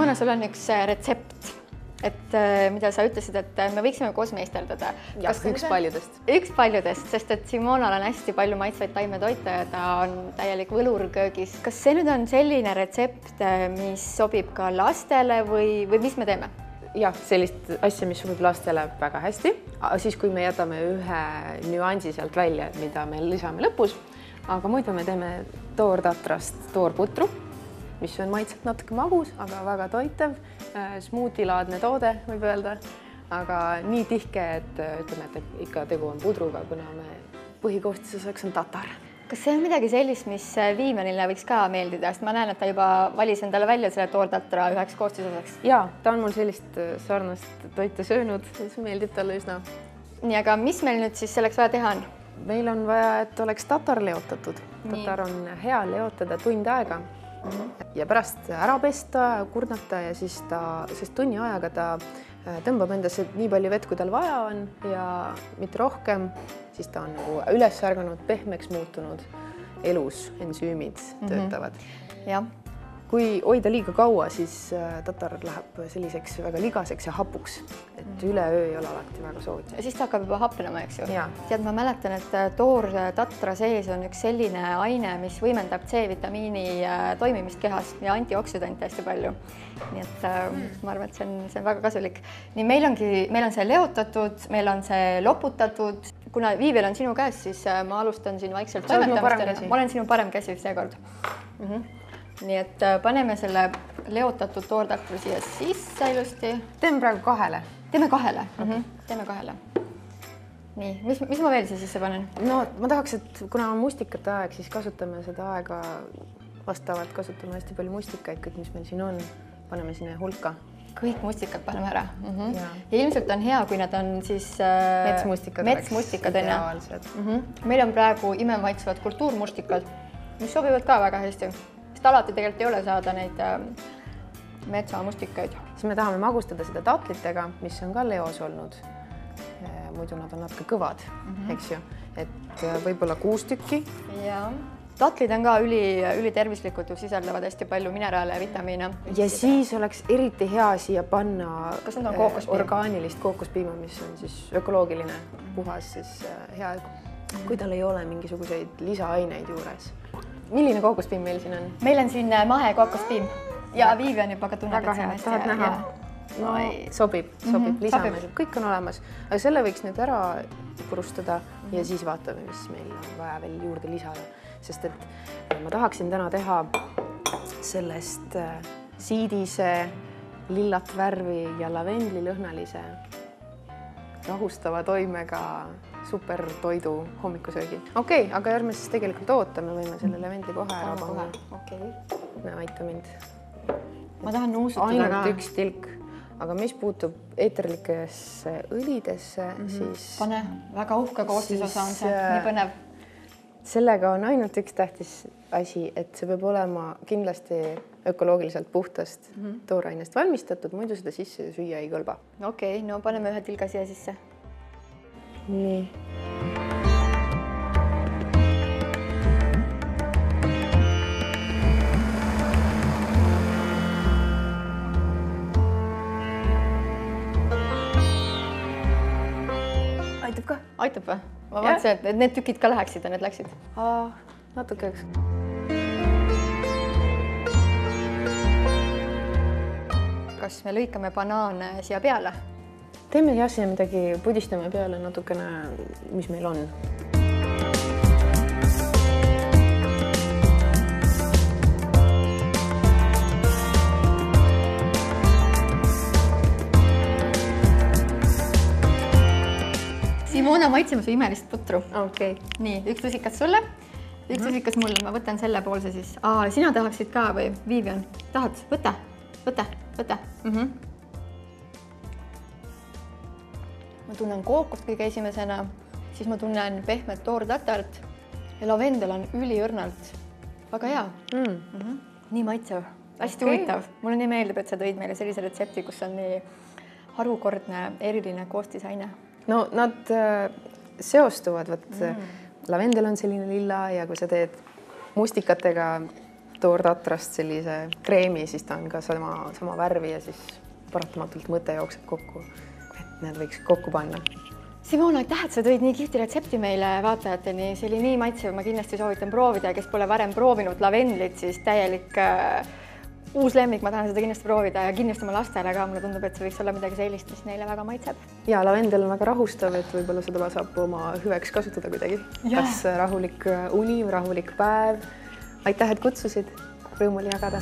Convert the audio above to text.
Simona, sul on üks retsept, mida sa ütlesid, et me võiksime koos meisteldada. Üks paljudest. Üks paljudest, sest et Simonal on hästi palju maitsvaid taimetoite ja ta on täielik võlur köögis. Kas see nüüd on selline retsept, mis sobib ka lastele või mis me teeme? Jah, sellist asja, mis sobib lastele väga hästi, siis kui me jätame ühe nüansi sealt välja, mida me lisame lõpus, aga muidu me teeme toortatrast toorputru, mis on maitselt natuke magus, aga väga toitev, smuutilaadne toode, võib öelda, aga nii tihke, et ütleme, et ikka tegu on pudruga, kuna me põhikoostisosaks on tatar. Kas see on midagi sellist, mis Viivianile võiks ka meeldida, sest ma näen, et ta juba valis endale välja selle toortatra üheks koostisosaks? Jaa, ta on mul sellist sarnast toite söönud, see meeldib talle üsna. Nii, aga mis meil nüüd siis selleks vaja teha on? Meil on vaja, et oleks tatar leotatud. Tatar on hea leotada tund aega ja pärast ära pesta, kurnata ja siis sest tunni ajaga ta tõmbab endasse nii palju vett, kui tal vaja on ja mitte rohkem, siis ta on nagu üles ärganud, pehmeks muutunud, elus ensüümid töötavad. Jah. Kui hoida liiga kaua, siis tatar läheb selliseks väga ligaseks ja hapuks, et üleöö ei ole alati väga soovitus. Ja siis ta hakkab juba hapnema, eks ju? Jaa. Tead, ma mäletan, et toor tatra sees on üks selline aine, mis võimendab C-vitamiini toimimist kehas ja antioksidante hästi palju. Nii et ma arvan, et see on väga kasulik. Nii, meil on see leotatud, meil on see loputatud. Kuna Viivel on sinu käes, siis ma alustan siin vaikselt toimetamist. Ma olen sinu parem käsi seekord. Nii et paneme selle leotatud toortatru siia sisse ilusti. Teeme praegu kahele. Teeme kahele. Teeme kahele. Nii, mis ma veel siia sisse panen? No ma tahaks, et kuna on mustikate aeg, siis kasutame seda aega vastavalt, kasutame hästi palju mustikaid, kõik, mis meil siin on, paneme sinna hulka. Kõik mustikad paneme ära. Ja ilmselt on hea, kui nad on siis metsmustikad. Meil on praegu imemaitsvad kultuurmustikad, mis sobivad ka väga hästi. Sest alati tegelikult ei ole saada neid metsamustikaid. Siis me tahame magustada seda tatlitega, mis on ka leos olnud. Muidu nad on natuke kõvad, eks ju. Et võib-olla 6 tükki. Ja. Tatlid on ka ülitervislikud, sisaldavad hästi palju mineraale ja vitamiine. Ja siis oleks eriti hea siia panna orgaanilist kookospiima, mis on siis ökoloogiline, puhas, siis hea, kui tal ei ole mingisuguseid lisaaineid juures. Milline kookospiim meil siin on? Meil on siin mahe kookospiim ja Viivian juba ka tunneb, et see hästi. Tahad näha? No, sobib, lisame. Kõik on olemas. Aga selle võiks nüüd ära purustada ja siis vaatame, mis meil on vaja veel juurde lisada. Sest et ma tahaksin täna teha sellest siidise, lillat värvi ja lavendlilõhnalise rahustava toimega supertoidu hommikusöögi. Okei, aga ärme siis tegelikult ootame, võime selle lavendli kohe ära panna. Aita mind. Ma tahan nuusutada ka. Ainult üks tilk. Aga mis puutub eeterlikesse õlidesse, siis... Pane, väga uhke koostisosa on see, nii põnev. Sellega on ainult üks tähtis asi, et see peab olema kindlasti ökoloogiliselt puhtast toorainest valmistatud, muidu seda sisse süüa ei kõlba. Okei, no paneme ühe tilga siia sisse. Nii. Aitab ka? Aitab või? Ma vaatasin, et need tükid ka läheksid ja need läksid. Natuke üks. Kas me lõikame banaane siia peale? Teeme jah siia midagi, pudistame peale natukene, mis meil on. Simona, maitseme su imelist putru. Okei. Nii, üks lusikas sulle, üks lusikas mulle. Ma võtan selle poolse siis. Sina tahaksid ka või? Viivian, tahad? Võta. Ma tunnen kookost kõige esimesena, siis ma tunnen pehmet toortatart ja lavendel on üliõrnalt. Väga hea. Nii maitsev. Hästi huvitav. Mulle nii meeldib, et sa tõid meile sellise retsepti, kus on nii harukordne, eriline koostisaine. No nad seostuvad, lavendel on selline lilla ja kui sa teed mustikatega toortatrast sellise kreemi, siis ta on ka sama värvi ja siis paratamatult mõte jookseb kokku, et need võiks kokku panna. Simona, aitäh, et sa tõid nii kihvti retsepti meile vaatajateni, see oli nii maitsev, ma kindlasti soovitan proovida ja kes pole varem proovinud lavendlit, siis täielik uus lemmik, ma tahan seda kindlasti proovida ja kindlasti oma lastele ka, mulle tundub, et see võiks olla midagi sellist, mis neile väga maitseb. Ja lavendel on väga rahustav, et võib-olla seda saab oma hüveks kasutada kuidagi. Kas rahulik uni, rahulik päev. Aitäh, et kutsusid, rõõm oli jagada.